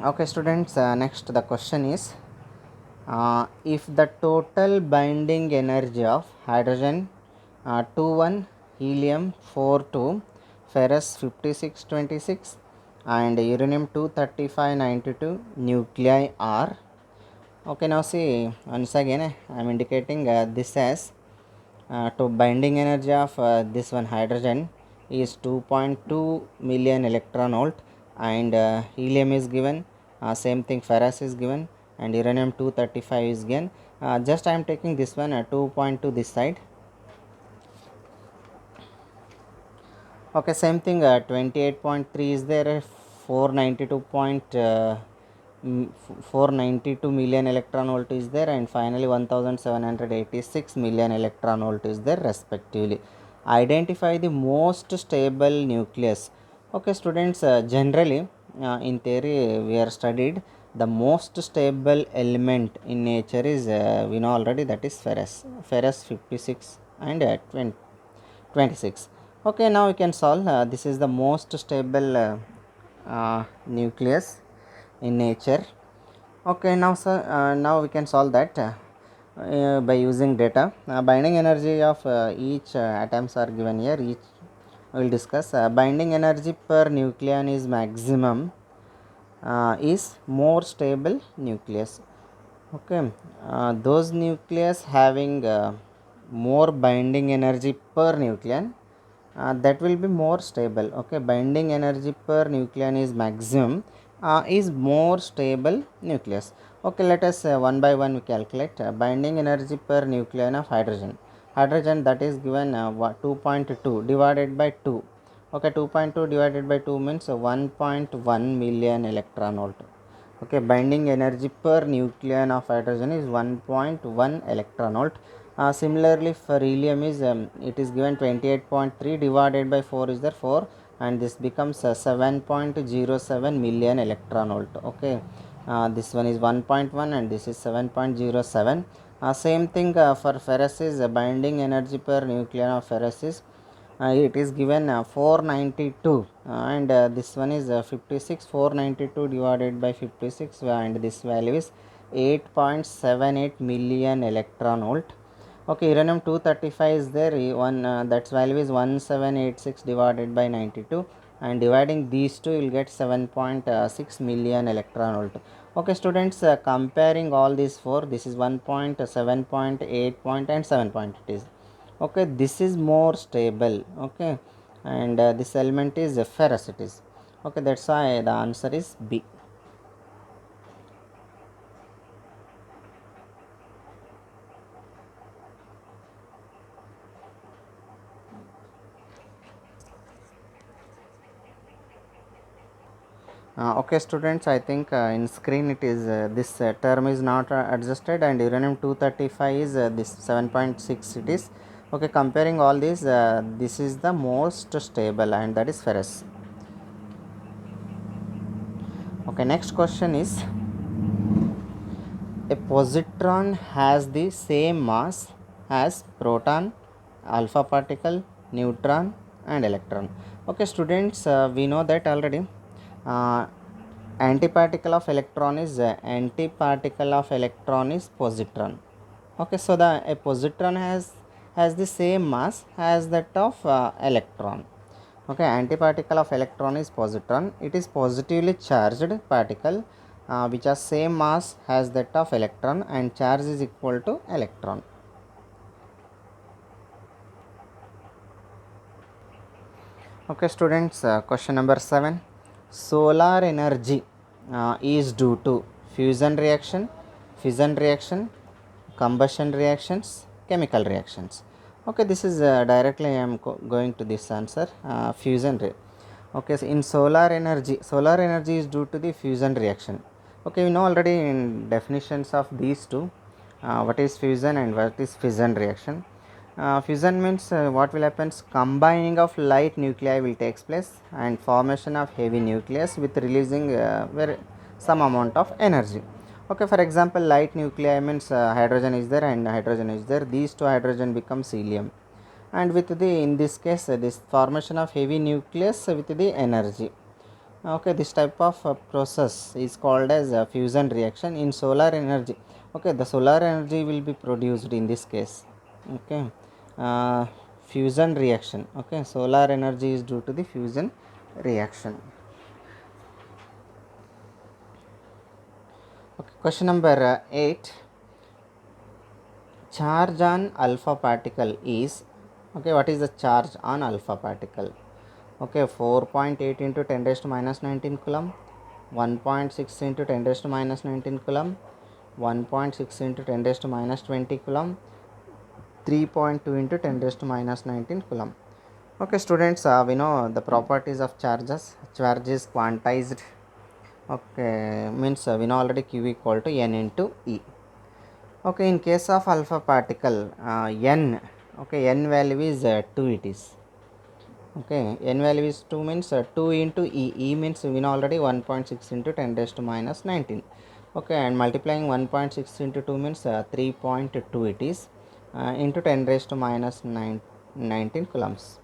Okay, students, next the question is if the total binding energy of hydrogen 21, helium 42, ferrous 5626, and uranium 23592 nuclei are. Okay, now see once again I am indicating this as to binding energy of this one hydrogen is 2.2 million electron volt, and helium is given, same thing ferrous is given, and uranium 235 is given. Just I am taking this one 2.2 this side. Okay, same thing 28.3 is there, 492 492 million electron volt is there, and finally 1786 million electron volt is there respectively. Identify the most stable nucleus. Okay, students, generally in theory we are studied the most stable element in nature is we know already, that is ferrous 56 and 26. Okay, now we can solve. This is the most stable nucleus in nature. Okay, now sir, now we can solve that by using data. Binding energy of each atoms are given here. Each we will discuss. Binding energy per nucleon is maximum is more stable nucleus. Okay, those nucleus having more binding energy per nucleon, that will be more stable. Okay, binding energy per nucleon is maximum, is more stable nucleus. Okay, let us one by one we calculate binding energy per nucleon of hydrogen that is given 2.2 divided by 2. Okay, 2.2 divided by 2 means 1.1 million electron volt. Okay, binding energy per nucleon of hydrogen is 1.1 electron volt. Similarly for helium is it is given 28.3 divided by 4 is there 4, and this becomes 7.07 million electron volt. Okay, this one is 1.1 and this is 7.07. Same thing for ferrous is binding energy per nucleon of ferrous is it is given 492, and this one is 56. 492 divided by 56, and this value is 8.78 million electron volt. Okay, uranium 235 is there, one that's value is 1786 divided by 92, and dividing these two you will get 7.6 million electron volt. Okay, students, comparing all these four, this is 1.7 point, 8 point, and 7 point it is. Okay, this is more stable. Okay, and this element is ferrous it is. Okay, that's why the answer is B. Okay, students, I think in screen it is this term is not adjusted, and uranium 235 is this 7.6 it is. Okay, comparing all these, this is the most stable, and that is ferrous. Okay, next question is a positron has the same mass as proton, alpha particle, neutron, and electron. Okay, students, we know that already. Uh, Antiparticle of electron is positron. Okay, so the a positron has the same mass as that of electron. Okay, antiparticle of electron is positron. It is positively charged particle which has same mass as that of electron, and charge is equal to electron. Okay, students, question number 7. Solar energy is due to fusion reaction, fission reaction, combustion reactions, chemical reactions. Okay, this is directly I am going to this answer, fusion okay, so in solar energy is due to the fusion reaction. Okay, we know already in definitions of these two, what is fusion and what is fission reaction. Fusion means what will happen, combining of light nuclei will takes place, and formation of heavy nucleus with releasing some amount of energy. Okay, for example, light nuclei means hydrogen is there and hydrogen is there, these two hydrogen becomes helium, and with the in this case this formation of heavy nucleus with the energy. Okay, this type of process is called as fusion reaction in solar energy. Okay, the solar energy will be produced in this case. Okay, uh, fusion reaction. Okay, solar energy is due to the fusion reaction. Okay, question number 8. Charge on alpha particle is, okay, what is the charge on alpha particle? Okay, 4.8 into 10 raised to minus 19 coulomb, 1.6 into 10 raised to minus 19 coulomb, 1.6 into 10 raised to minus 20 coulomb, 3.2 into 10 raised to minus 19 coulomb. Okay, students, we know the properties of charges. Charge is quantized. Okay, means we know already Q equal to N into E. Okay, in case of alpha particle, N, okay, N value is 2 it is. Okay, N value is 2 means 2 into E means we know already 1.6 into 10 raised to minus 19. Okay, and multiplying 1.6 into 2 means 3.2 it is, into 10 raised to minus 19 coulombs.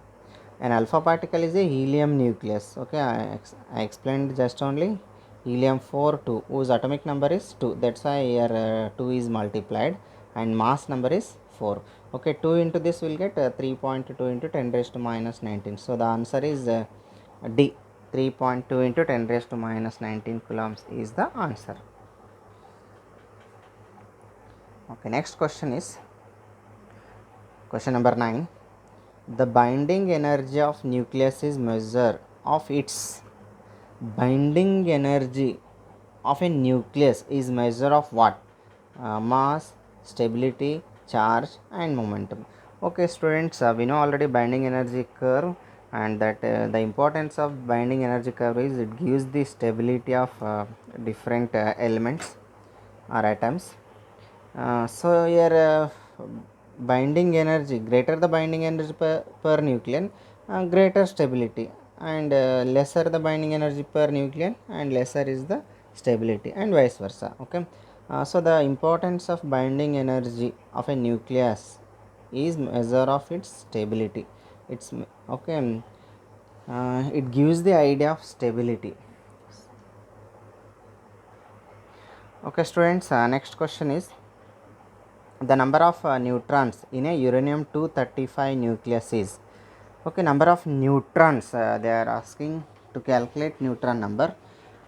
An alpha particle is a helium nucleus. Okay, I explained just only helium 4 2 whose atomic number is 2. That's why here 2 is multiplied and mass number is 4. Okay, 2 into this will get 3.2 into 10 raised to minus 19. So the answer is D. 3.2 into 10 raised to minus 19 coulombs is the answer. Okay, next question is question number 9. The binding energy of nucleus is measure of its binding energy of a nucleus is measure of what? Mass, stability, charge and momentum. Okay, students, we know already binding energy curve, and that the importance of binding energy curve is it gives the stability of different elements or atoms. So here binding energy, greater the binding energy per nucleon, greater stability, and lesser the binding energy per nucleon and lesser is the stability, and vice versa. Okay, so the importance of binding energy of a nucleus is measure of its stability. It's okay, it gives the idea of stability. Okay, students, next question is the number of neutrons in a uranium 235 nucleus is. Okay, number of neutrons, they are asking to calculate neutron number.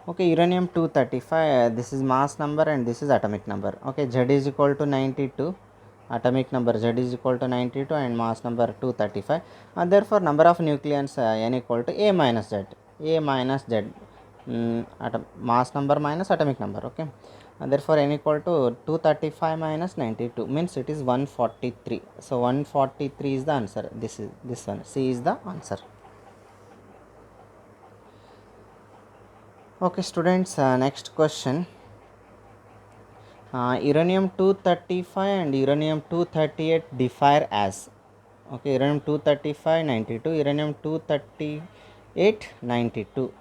Okay, uranium 235, this is mass number and this is atomic number. Okay, Z is equal to 92, atomic number Z is equal to 92 and mass number 235. Therefore number of nucleons N equal to A minus Z, A minus Z, mass number minus atomic number. Okay, therefore N equal to 235 minus 92 means it is 143. So 143 is the answer. This is this one, C is the answer. Okay, students, next question. Uranium 235 and uranium 238 differ as. Okay, uranium 235 92, uranium 238 92,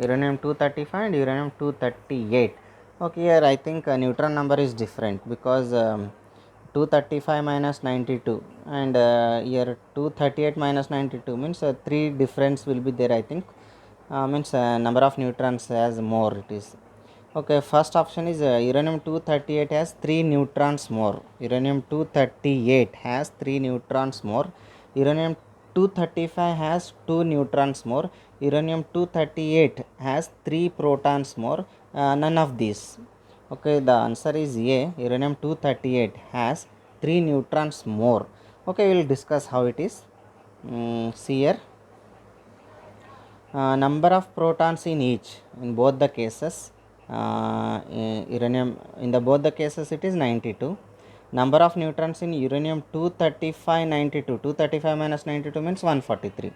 uranium 235 and uranium 238. Okay, here I think neutron number is different because 235 minus 92 and here 238 minus 92 means 3 difference will be there. I think means number of neutrons as more it is. Okay, first option is uranium 238 has 3 neutrons more. Uranium 238 has 3 neutrons more. Uranium 235 has 2 neutrons more. Uranium 238 has 3 protons more. None of these. Okay, the answer is A. Uranium 238 has 3 neutrons more. Okay, we will discuss how it is. See here. Number of protons in each in both the cases, uranium in the both the cases it is 92. Number of neutrons in uranium 235 92, 235 minus 92 means 143.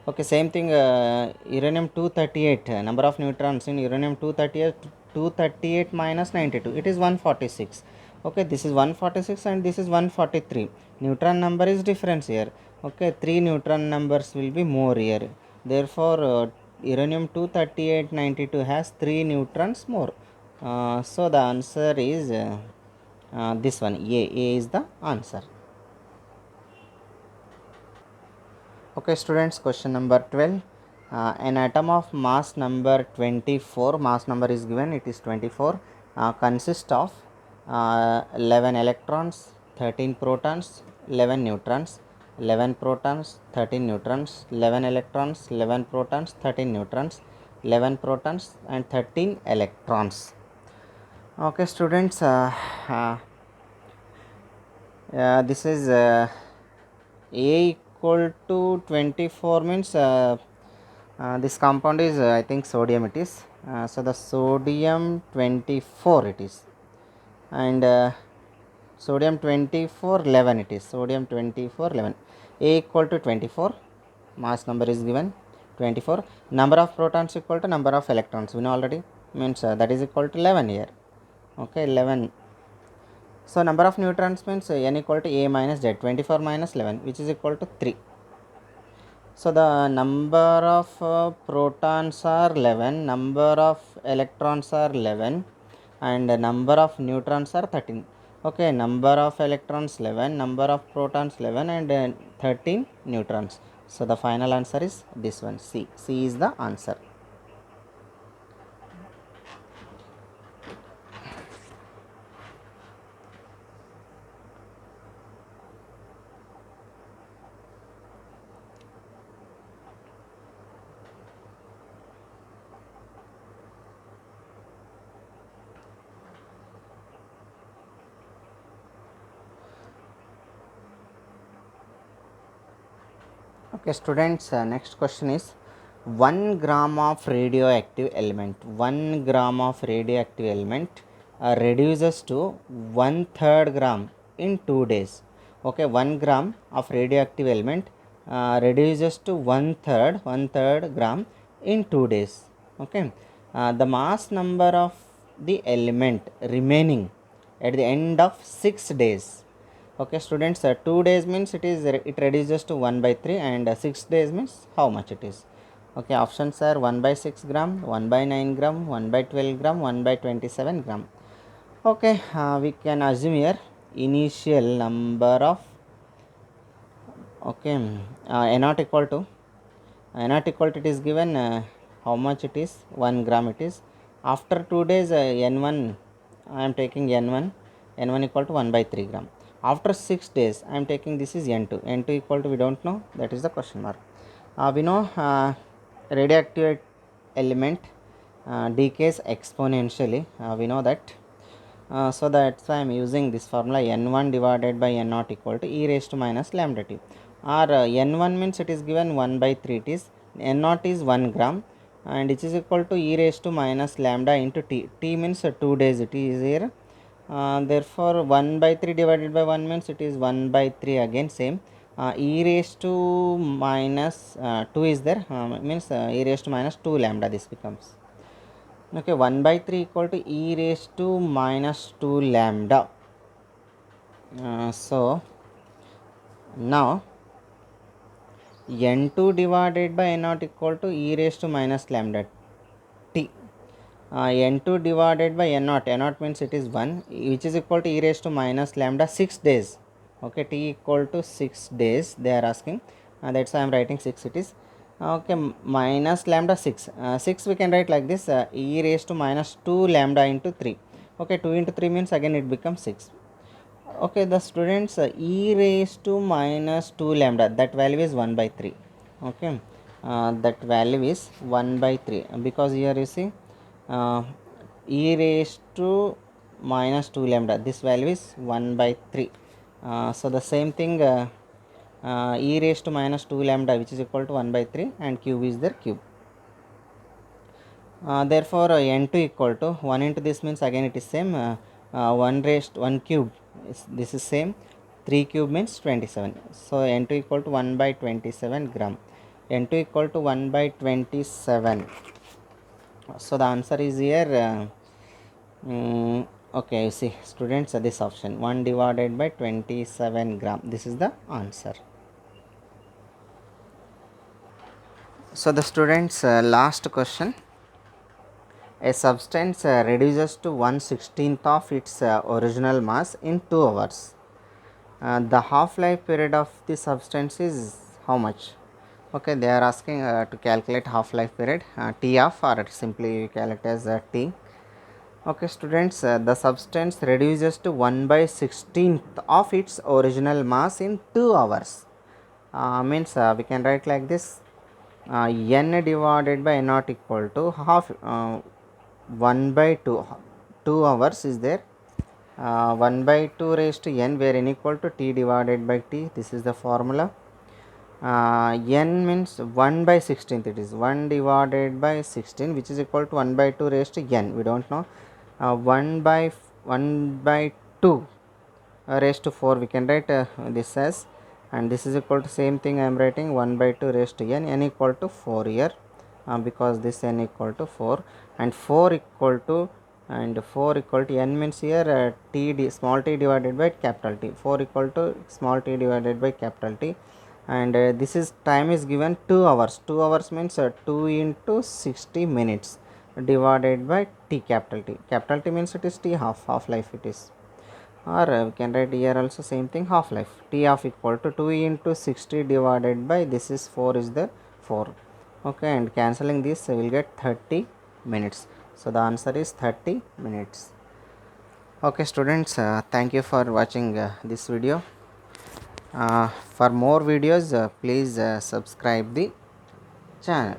Okay, same thing, uranium 238, number of neutrons in uranium 238 minus 92 it is 146. Okay, this is 146 and this is 143. Neutron number is difference here. Okay, 3 neutron numbers will be more here. Therefore uranium 238 92 has 3 neutrons more. So the answer is this one, A is the answer. Okay, students, question number 12. An atom of mass number 24, mass number is given, it is 24, consists of 11 electrons, 13 protons, 11 neutrons, 11 protons, 13 neutrons, 11 electrons, 11 protons, 13 neutrons, 11 protons and 13 electrons. Okay students, this is A equal to 24 means this compound is I think sodium it is. So the sodium 24 it is, and sodium 24 11 it is, sodium 24 11. A equal to 24, mass number is given 24, number of protons equal to number of electrons we know already, means that is equal to 11 here. Okay, 11. So number of neutrons means n equal to A minus Z, 24 minus 11 which is equal to 3. So the number of protons are 11, number of electrons are 11 and number of neutrons are 13. Okay, number of electrons 11, number of protons 11 and 13 neutrons. So the final answer is this one, C. C is the answer. Okay students, next question is 1 gram of radioactive element, 1 gram of radioactive element reduces to 1/3 gram in 2 days. Okay, 1 gram of radioactive element reduces to 1/3 gram in 2 days. Okay, the mass number of the element remaining at the end of 6 days. Okay students, 2 days means it reduces to 1 by 3 and 6 days means how much it is. Okay, options are 1 by 6 gram, 1 by 9 gram, 1 by 12 gram, 1 by 27 gram. Okay, we can assume here initial number of, okay, n not equal to, it is given how much it is, 1 gram it is. After 2 days n1, I am taking n1 equal to 1 by 3 gram. After 6 days I am taking this is n2 equal to, we don't know, that is the question mark. We know radioactive element decays exponentially, we know that. So that's why I am using this formula, n1 divided by n naught equal to e raised to minus lambda t, or n1 means it is given 1 by 3, it is n naught is 1 gram and it is equal to e raised to minus lambda into t. T means 2 days it is here. Therefore 1 by 3 divided by 1 means it is 1 by 3 again same. E raised to minus 2 is there, means e raised to minus 2 lambda this becomes. Okay, 1 by 3 equal to e raised to minus 2 lambda. So now n2 divided by n naught equal to e raised to minus lambda t. N2 divided by n naught means it is 1, which is equal to e raised to minus lambda 6 days. Okay, t equal to 6 days they are asking, that's why I am writing 6 it is. Okay, minus lambda 6, 6 we can write like this, e raised to minus 2 lambda into 3. Okay, 2 into 3 means again it becomes 6. Okay, the students, e raised to minus 2 lambda, that value is 1 by 3. Okay, that value is 1 by 3 because here you see e raised to minus 2 lambda, this value is 1 by 3. So the same thing, e raised to minus 2 lambda which is equal to 1 by 3 and cube is their cube. Therefore n2 equal to 1 into this means again it is same, 1 raised 1 cube this is same, 3 cube means 27. So n2 equal to 1 by 27 gram, n2 equal to 1 by 27. So the answer is here okay, you see students, this option 1 divided by 27 gram, this is the answer. So the students, last question, a substance reduces to 1/16th of its original mass in 2 hours. The half life period of the substance is how much? Okay, they are asking to calculate half life period, T of, or simply calculate as T. Okay, students, the substance reduces to 1 by 16th of its original mass in 2 hours. Means we can write like this, n divided by n naught equal to half 1 by 2, 2 hours is there, 1 by 2 raised to n, where n equal to t divided by t. This is the formula. N means 1 by 16th, it is 1 divided by 16, which is equal to 1 by 2 raised to n, we don't know. 1 by 2 raised to 4, we can write this as, and this is equal to same thing I am writing 1 by 2 raised to n equal to 4 here, because this n equal to 4, and 4 equal to, and 4 equal to n means here small t divided by capital T, 4 equal to small t divided by capital T, and this is time is given 2 hours. 2 hours means 2 into 60 minutes divided by t capital T. Capital T means it is t half life it is, or we can write here also same thing, half life. T of equal to 2 into 60 divided by this is 4 is the 4. Okay, and cancelling this we will get 30 minutes. So the answer is 30 minutes. Okay students, thank you for watching this video. For more videos, please subscribe the channel.